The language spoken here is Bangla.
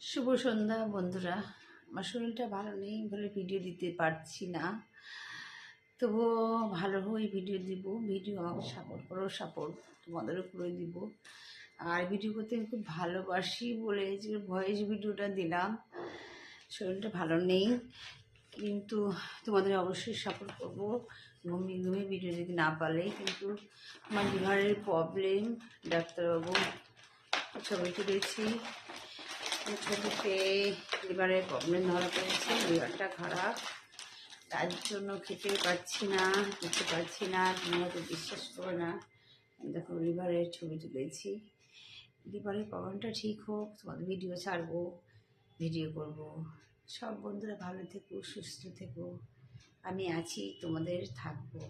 শুভ সন্ধ্যা বন্ধুরা। আমার শরীরটা ভালো নেই বলে ভিডিও দিতে পারছি না, তবুও ভালো হয়ে ভিডিও দিব। ভিডিও আমাকে সাপোর্ট করো, সাপোর্ট তোমাদের উপরে দিব। আর ভিডিও করতে আমি খুব ভালোবাসি বলে যে ভয়েস ভিডিওটা দিলাম। শরীরটা ভালো নেই, কিন্তু তোমাদের অবশ্যই সাপোর্ট করবো। ঘুমিয়ে ঘুমিয়ে ভিডিও যদি না পারলে, কিন্তু আমার লিভারের প্রবলেম, ডাক্তারবাবু ছবি তুলেছি, ছবিতে লিভারের প্রবলেম ধরা পড়েছে, লিভারটা খারাপ, তার জন্য খেতে পারছি না, খেতে পারছি না। তুমি হয়তো বিশ্বাস করো না, দেখো লিভারের ছবি তুলেছি। লিভারের প্রবলেমটা ঠিক হোক, তোমাদের ভিডিও ছাড়বো, ভিডিও করব। সব বন্ধুরা ভালো থেকো, সুস্থ থেকো, আমি আছি, তোমাদের থাকবো।